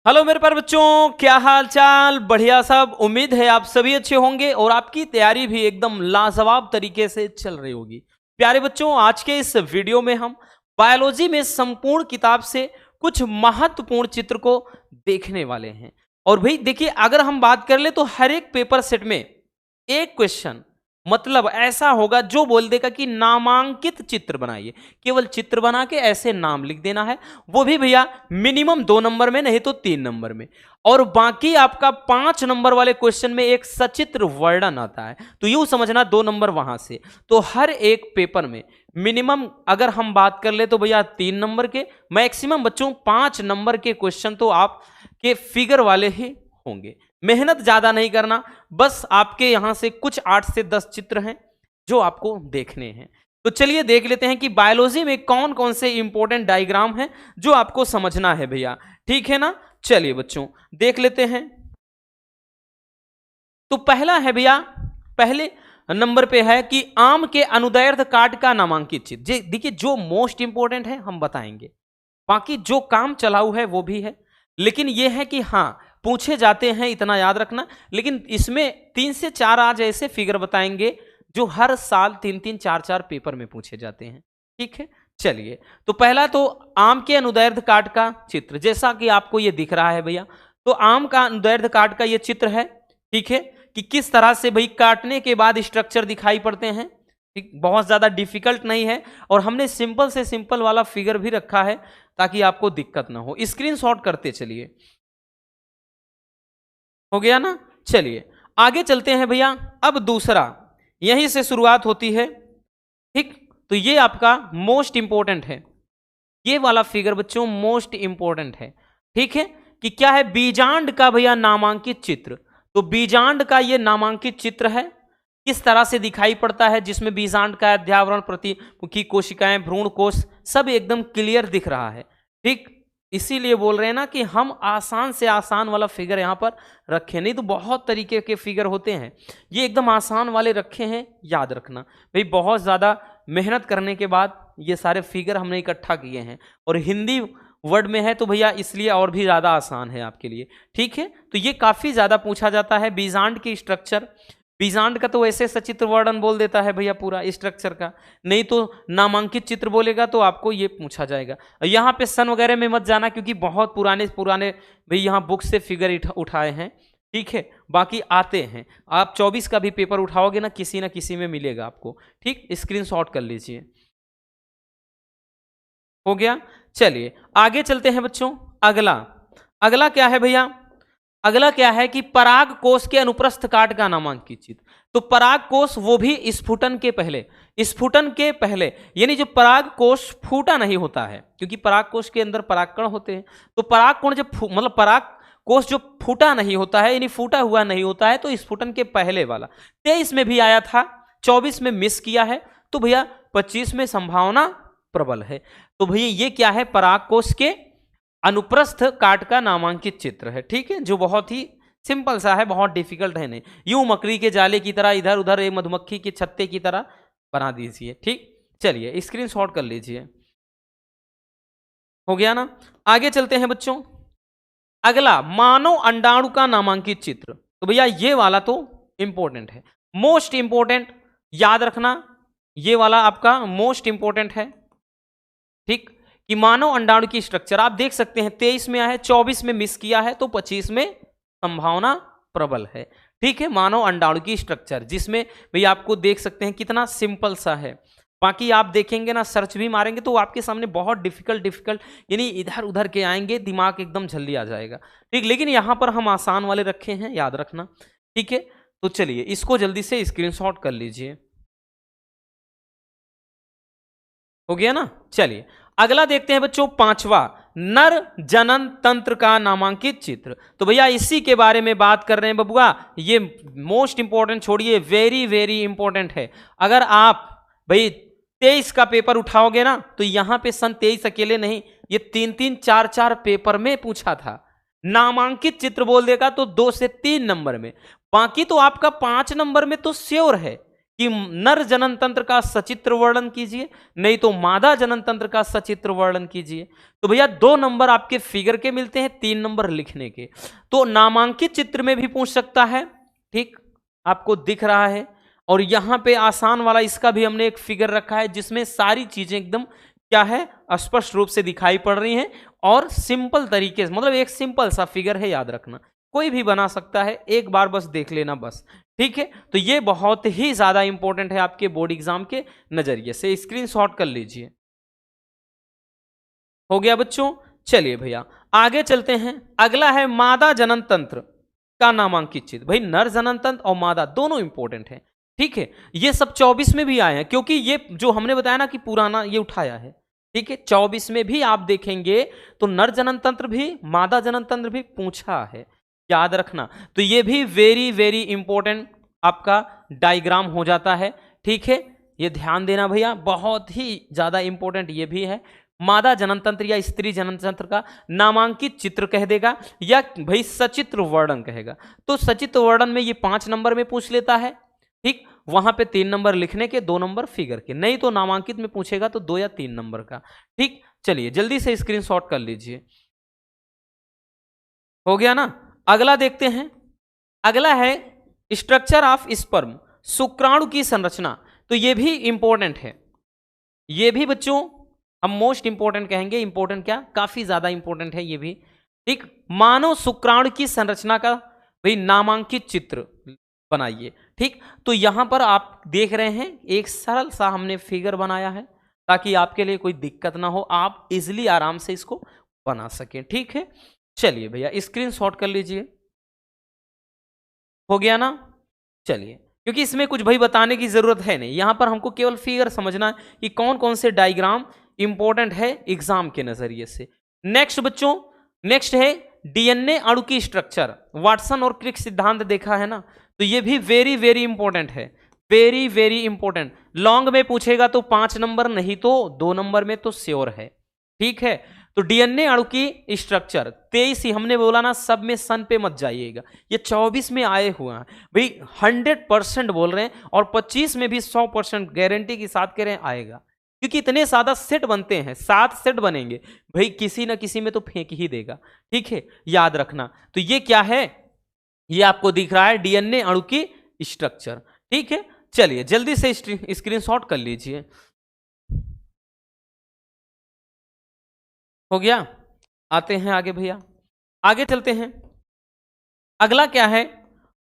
Hello मेरे प्यारे बच्चों, क्या हाल चाल। बढ़िया सब। उम्मीद है आप सभी अच्छे होंगे और आपकी तैयारी भी एकदम लाजवाब तरीके से चल रही होगी। प्यारे बच्चों, आज के इस वीडियो में हम बायोलॉजी में संपूर्ण किताब से कुछ महत्वपूर्ण चित्र को देखने वाले हैं। और भाई देखिए, अगर हम बात कर ले तो हर एक पेपर सेट में एक क्वेश्चन मतलब ऐसा होगा जो बोल देगा कि नामांकित चित्र बनाइए। केवल चित्र बना के ऐसे नाम लिख देना है, वो भी भैया मिनिमम 2 नंबर में, नहीं तो 3 नंबर में। और बाकी आपका 5 नंबर वाले क्वेश्चन में एक सचित्र वर्णन आता है, तो यूं समझना 2 नंबर वहां से। तो हर एक पेपर में मिनिमम अगर हम बात कर ले तो भैया 3 नंबर के, मैक्सिमम बच्चों 5 नंबर के क्वेश्चन तो आपके फिगर वाले ही होंगे। मेहनत ज्यादा नहीं करना, बस आपके यहां से कुछ 8 से 10 चित्र हैं जो आपको देखने हैं। तो चलिए देख लेते हैं कि बायोलॉजी में कौन कौन से इंपॉर्टेंट डायग्राम हैं जो आपको समझना है भैया। ठीक है ना, चलिए बच्चों देख लेते हैं। तो पहला है भैया, पहले नंबर पे है कि आम के अनुदैर्ध्य काट का नामांकित चित्र। देखिए, जो मोस्ट इंपॉर्टेंट है हम बताएंगे, बाकी जो काम चलाऊ है वो भी है, लेकिन यह है कि हाँ पूछे जाते हैं, इतना याद रखना। लेकिन इसमें 3 से 4 आज ऐसे फिगर बताएंगे जो हर साल 3-3, 4-4 पेपर में पूछे जाते हैं। ठीक है, चलिए। तो पहला तो आम के अनुदैर्ध्य काट का चित्र, जैसा कि आपको ये दिख रहा है भैया। तो आम का अनुदैर्ध्य काट का ये चित्र है। ठीक है, कि किस तरह से भाई काटने के बाद स्ट्रक्चर दिखाई पड़ते हैं। ठीक, बहुत ज्यादा डिफिकल्ट नहीं है, और हमने सिंपल से सिंपल वाला फिगर भी रखा है ताकि आपको दिक्कत ना हो। स्क्रीनशॉट करते चलिए। हो गया ना, चलिए आगे चलते हैं भैया। अब दूसरा, यहीं से शुरुआत होती है। ठीक, तो ये आपका मोस्ट इंपॉर्टेंट है, ये वाला फिगर बच्चों मोस्ट इंपॉर्टेंट है। ठीक है, कि क्या है, बीजांड का भैया नामांकित चित्र। तो बीजांड का ये नामांकित चित्र है, किस तरह से दिखाई पड़ता है, जिसमें बीजांड का अध्यावरण, प्रतिमुखी कोशिकाएं, भ्रूण कोश सब एकदम क्लियर दिख रहा है। ठीक, इसीलिए बोल रहे हैं ना कि हम आसान से आसान वाला फिगर यहां पर रखे, नहीं तो बहुत तरीके के फिगर होते हैं, ये एकदम आसान वाले रखे हैं, याद रखना भाई। बहुत ज्यादा मेहनत करने के बाद ये सारे फिगर हमने इकट्ठा किए हैं, और हिंदी वर्ड में है तो भैया इसलिए और भी ज्यादा आसान है आपके लिए। ठीक है, तो ये काफी ज्यादा पूछा जाता है बीजांड की स्ट्रक्चर। बीजांड का तो ऐसे सचित्र वर्णन बोल देता है भैया पूरा स्ट्रक्चर का, नहीं तो नामांकित चित्र बोलेगा तो आपको ये पूछा जाएगा। यहाँ पे सन वगैरह में मत जाना, क्योंकि बहुत पुराने पुराने भाई यहाँ बुक से फिगर उठाए हैं। ठीक है, बाकी आते हैं, आप 24 का भी पेपर उठाओगे ना किसी में मिलेगा आपको। ठीक, स्क्रीनशॉट कर लीजिए। हो गया, चलिए आगे चलते हैं बच्चों। अगला अगला क्या है भैया, अगला क्या है कि पराग कोश के अनुप्रस्थ काट का नामांकित चित्र। तो पराग कोश वो भी स्फुटन के पहले, स्फुटन के पहले, यानी जो पराग कोश फूटा नहीं होता है, क्योंकि पराग कोश के अंदर परागकण होते हैं। तो पराग कोण जब मतलब पराग कोश जो फूटा नहीं होता है, यानी फूटा हुआ नहीं होता है, तो स्फुटन के पहले वाला 23 में भी आया था, 24 में मिस किया है, तो भैया 25 में संभावना प्रबल है। तो भैया ये क्या है, पराग कोश के अनुप्रस्थ काट का नामांकित चित्र है। ठीक है, जो बहुत ही सिंपल सा है, बहुत डिफिकल्ट है नहीं। यूं मकड़ी के जाले की तरह इधर उधर एक मधुमक्खी के छत्ते की तरह बना दीजिए। ठीक, चलिए स्क्रीनशॉट कर लीजिए। हो गया ना, आगे चलते हैं बच्चों। अगला मानव अंडाणु का नामांकित चित्र। तो भैया ये वाला तो इंपॉर्टेंट है, मोस्ट इंपॉर्टेंट, याद रखना, ये वाला आपका मोस्ट इंपॉर्टेंट है। ठीक, कि मानव अंडाणु की स्ट्रक्चर आप देख सकते हैं 23 में आया है, 24 में मिस किया है, तो 25 में संभावना प्रबल है। ठीक है, मानव अंडाणु की स्ट्रक्चर, जिसमें भैया आपको देख सकते हैं कितना सिंपल सा है। बाकी आप देखेंगे ना, सर्च भी मारेंगे तो आपके सामने बहुत डिफिकल्ट यानी इधर उधर के आएंगे, दिमाग एकदम जल्दी आ जाएगा। ठीक, लेकिन यहां पर हम आसान वाले रखे हैं, याद रखना। ठीक है, तो चलिए इसको जल्दी से स्क्रीनशॉट कर लीजिए। हो गया ना, चलिए अगला देखते हैं बच्चों, 5वां, नर जनन तंत्र का नामांकित चित्र। तो भैया इसी के बारे में बात कर रहे हैं बबुआ, ये मोस्ट इंपॉर्टेंट छोड़िए, वेरी वेरी इंपॉर्टेंट है। अगर आप भाई 23 का पेपर उठाओगे ना, तो यहां पे सन 23 अकेले नहीं, ये 3-3, 4-4 पेपर में पूछा था। नामांकित चित्र बोल देगा तो 2 से 3 नंबर में, बाकी तो आपका 5 नंबर में तो श्योर है कि नर जनन तंत्र का सचित्र वर्णन कीजिए, नहीं तो मादा जनन तंत्र का सचित्र वर्णन कीजिए। तो भैया 2 नंबर आपके फिगर के मिलते हैं, 3 नंबर लिखने के। तो नामांकित चित्र में भी पूछ सकता है, ठीक, आपको दिख रहा है। और यहां पे आसान वाला इसका भी हमने एक फिगर रखा है जिसमें सारी चीजें एकदम क्या है, स्पष्ट रूप से दिखाई पड़ रही हैं और सिंपल तरीके से, मतलब एक सिंपल सा फिगर है, याद रखना कोई भी बना सकता है, एक बार बस देख लेना बस, ठीक है। तो ये बहुत ही ज्यादा इंपॉर्टेंट है आपके बोर्ड एग्जाम के नजरिए से, स्क्रीनशॉट कर लीजिए। हो गया बच्चों, चलिए भैया आगे चलते हैं। अगला है मादा जनन तंत्र का नामांकित चित्र। भाई नर जनन तंत्र और मादा दोनों इंपॉर्टेंट है, ठीक है। ये सब 24 में भी आए हैं, क्योंकि ये जो हमने बताया ना कि पुराना ये उठाया है, ठीक है। 24 में भी आप देखेंगे तो नर जनन तंत्र भी मादा जनन तंत्र भी पूछा है, याद रखना। तो ये भी वेरी वेरी इंपॉर्टेंट आपका डायग्राम हो जाता है, ठीक है। ये ध्यान देना भैया, बहुत ही ज्यादा इंपॉर्टेंट ये भी है। मादा जनन तंत्र या स्त्री जनन तंत्र का नामांकित चित्र कह देगा या भाई सचित्र वर्णन कहेगा। तो सचित्र वर्णन में ये 5 नंबर में पूछ लेता है, ठीक, वहां पे 3 नंबर लिखने के, 2 नंबर फिगर के, नहीं तो नामांकित में पूछेगा तो 2 या 3 नंबर का, ठीक। चलिए जल्दी से स्क्रीनशॉट कर लीजिए। हो गया ना। अगला देखते हैं। अगला है स्ट्रक्चर ऑफ स्पर्म, शुक्राणु की संरचना। तो ये भी इंपॉर्टेंट है, ये भी बच्चों हम मोस्ट इंपॉर्टेंट कहेंगे। इंपॉर्टेंट क्या, काफी ज्यादा इंपॉर्टेंट है ये भी, ठीक। मानव शुक्राणु की संरचना का भाई नामांकित चित्र बनाइए, ठीक। तो यहां पर आप देख रहे हैं एक सरल सा हमने फिगर बनाया है ताकि आपके लिए कोई दिक्कत ना हो, आप इजिली आराम से इसको बना सकें, ठीक है। चलिए भैया स्क्रीनशॉट कर लीजिए। हो गया ना। चलिए, क्योंकि इसमें कुछ भाई बताने की जरूरत है नहीं, यहां पर हमको केवल फिगर समझना है कि कौन कौन से डायग्राम इंपॉर्टेंट है एग्जाम के नजरिए से। नेक्स्ट बच्चों, नेक्स्ट है डीएनए अणु की स्ट्रक्चर। वाटसन और क्रिक सिद्धांत देखा है ना, तो ये भी वेरी वेरी इंपॉर्टेंट है, वेरी वेरी इंपॉर्टेंट। लॉन्ग में पूछेगा तो 5 नंबर, नहीं तो 2 नंबर में तो श्योर है, ठीक है। तो डीएनए अणु की स्ट्रक्चर 23 ही हमने बोला ना, सब में सन पे मत जाइएगा, ये 24 में आए हुए हैं भाई, 100% बोल रहे हैं, और 25 में भी 100% गारंटी के साथ कह रहे हैं आएगा, क्योंकि इतने ज्यादा सेट बनते हैं, 7 सेट बनेंगे भाई, किसी ना किसी में तो फेंक ही देगा, ठीक है, याद रखना। तो ये क्या है, ये आपको दिख रहा है डीएनए अणु की स्ट्रक्चर, ठीक है। चलिए जल्दी से स्क्रीनशॉट कर लीजिए। हो गया। आते हैं आगे भैया, आगे चलते हैं। अगला क्या है,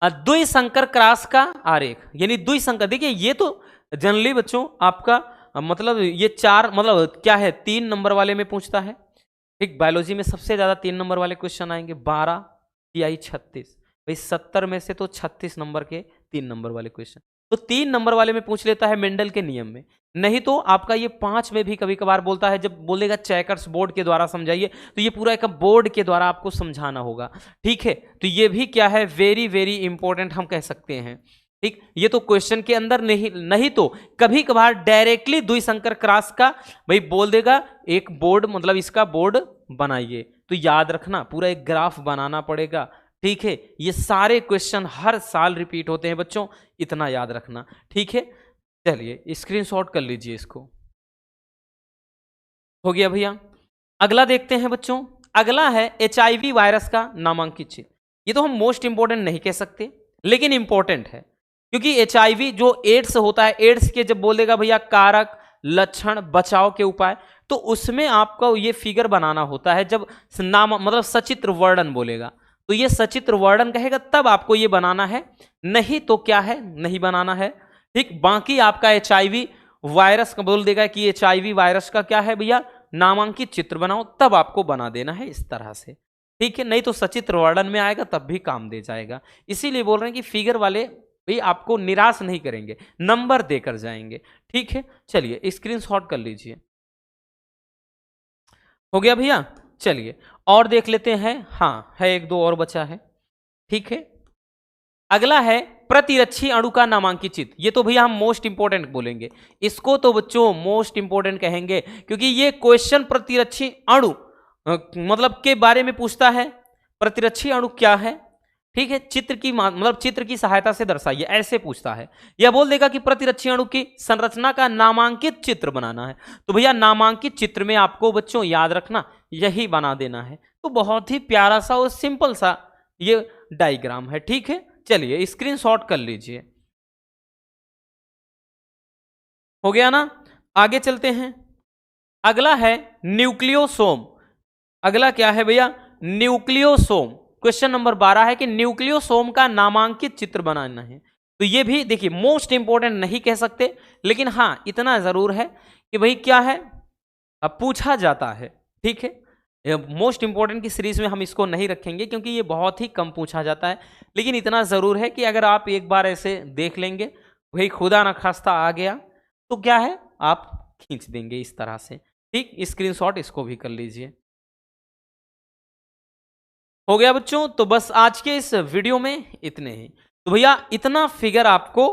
द्विसंकर क्रॉस का आरेख, यानी द्विसंकर। देखिए ये तो जनरली बच्चों आपका मतलब ये 4 मतलब क्या है, 3 नंबर वाले में पूछता है, ठीक। बायोलॉजी में सबसे ज्यादा 3 नंबर वाले क्वेश्चन आएंगे, 12 तिहाई 36, भाई 70 में से तो 36 नंबर के 3 नंबर वाले क्वेश्चन, तो 3 नंबर वाले में पूछ लेता है मेंडल के नियम में, नहीं तो आपका ये 5 में भी कभी कभार बोलता है, जब बोलेगा चेकर्स बोर्ड के द्वारा समझाइए, तो ये पूरा एक बोर्ड के द्वारा आपको समझाना होगा, ठीक है। तो ये भी क्या है, वेरी वेरी इंपॉर्टेंट हम कह सकते हैं, ठीक। ये तो क्वेश्चन के अंदर नहीं तो कभी कभार डायरेक्टली द्विसंकर क्रॉस का भाई बोल देगा, एक बोर्ड मतलब इसका बोर्ड बनाइए। तो याद रखना पूरा एक ग्राफ बनाना पड़ेगा, ठीक है। ये सारे क्वेश्चन हर साल रिपीट होते हैं बच्चों, इतना याद रखना, ठीक है। चलिए स्क्रीनशॉट कर लीजिए इसको। हो गया भैया। अगला देखते हैं बच्चों। अगला है HIV वायरस का नामांकित चित्र। ये तो हम मोस्ट इंपॉर्टेंट नहीं कह सकते, लेकिन इंपॉर्टेंट है, क्योंकि HIV जो एड्स होता है, एड्स के जब बोलेगा भैया कारक, लक्षण, बचाव के उपाय, तो उसमें आपको ये फिगर बनाना होता है। जब नाम मतलब सचित्र वर्णन बोलेगा, तो ये सचित्र वर्णन कहेगा तब आपको ये बनाना है, नहीं तो क्या है, नहीं बनाना है, ठीक। बाकी आपका HIV वायरस का बोल देगा कि HIV वायरस का क्या है भैया, नामांकित चित्र बनाओ, तब आपको बना देना है इस तरह से, ठीक है। नहीं तो सचित्र वर्णन में आएगा तब भी काम दे जाएगा। इसीलिए बोल रहे हैं कि फिगर वाले भाई आपको निराश नहीं करेंगे, नंबर देकर जाएंगे, ठीक है। चलिए स्क्रीनशॉट कर लीजिए। हो गया भैया। चलिए और देख लेते हैं, हाँ है 1-2 और बचा है, ठीक है। अगला है प्रतिरक्षी अणु का नामांकित चित्र। ये तो भैया हम मोस्ट इंपोर्टेंट बोलेंगे, इसको तो बच्चों मोस्ट इंपोर्टेंट कहेंगे, क्योंकि ये क्वेश्चन प्रतिरक्षी अणु मतलब के बारे में पूछता है। प्रतिरक्षी अणु क्या है, ठीक है, चित्र की मतलब चित्र की सहायता से दर्शाइए, ऐसे पूछता है। यह बोल देगा कि प्रतिरक्षी अणु की संरचना का नामांकित चित्र बनाना है। तो भैया नामांकित चित्र में आपको बच्चों याद रखना यही बना देना है। तो बहुत ही प्यारा सा और सिंपल सा ये डायग्राम है। ठीक है, चलिए स्क्रीनशॉट कर लीजिए। हो गया ना, आगे चलते हैं। अगला है न्यूक्लियोसोम। अगला क्या है भैया? न्यूक्लियोसोम। क्वेश्चन नंबर 12 है कि न्यूक्लियोसोम का नामांकित चित्र बनाना है। तो ये भी देखिए मोस्ट इंपॉर्टेंट नहीं कह सकते, लेकिन हाँ इतना जरूर है कि भाई क्या है, अब पूछा जाता है। ठीक है, मोस्ट इंपॉर्टेंट की सीरीज में हम इसको नहीं रखेंगे क्योंकि ये बहुत ही कम पूछा जाता है, लेकिन इतना जरूर है कि अगर आप एक बार ऐसे देख लेंगे, भाई खुदा न खास्ता आ गया, तो क्या है आप खींच देंगे इस तरह से। ठीक, स्क्रीनशॉट इसको भी कर लीजिए। हो गया बच्चों, तो बस आज के इस वीडियो में इतने ही। तो भैया इतना फिगर आपको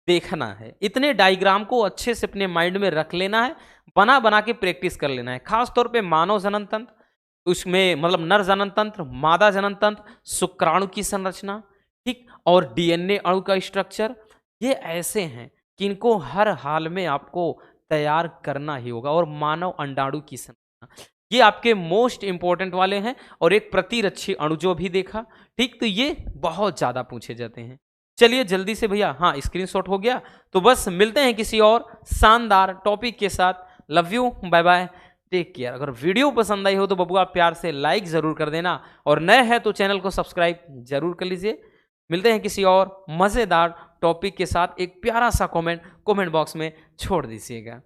देखना है, इतने डायग्राम को अच्छे से अपने माइंड में रख लेना है, बना बना के प्रैक्टिस कर लेना है। खास तौर पे मानव जनन तंत्र, उसमें मतलब नर जनन तंत्र, मादा जनन तंत्र, शुक्राणु की संरचना, ठीक, और डीएनए अणु का स्ट्रक्चर, ये ऐसे हैं कि इनको हर हाल में आपको तैयार करना ही होगा। और मानव अंडाणु की संरचना, ये आपके मोस्ट इंपॉर्टेंट वाले हैं। और एक प्रतिरक्षी अणु जो भी देखा, ठीक, तो ये बहुत ज्यादा पूछे जाते हैं। चलिए जल्दी से भैया, हाँ स्क्रीनशॉट हो गया। तो बस मिलते हैं किसी और शानदार टॉपिक के साथ। Love you, bye bye, take care. अगर वीडियो पसंद आई हो तो बबुआ प्यार से लाइक जरूर कर देना, और नए हैं तो चैनल को सब्सक्राइब जरूर कर लीजिए। मिलते हैं किसी और मजेदार टॉपिक के साथ। एक प्यारा सा कमेंट बॉक्स में छोड़ दीजिएगा।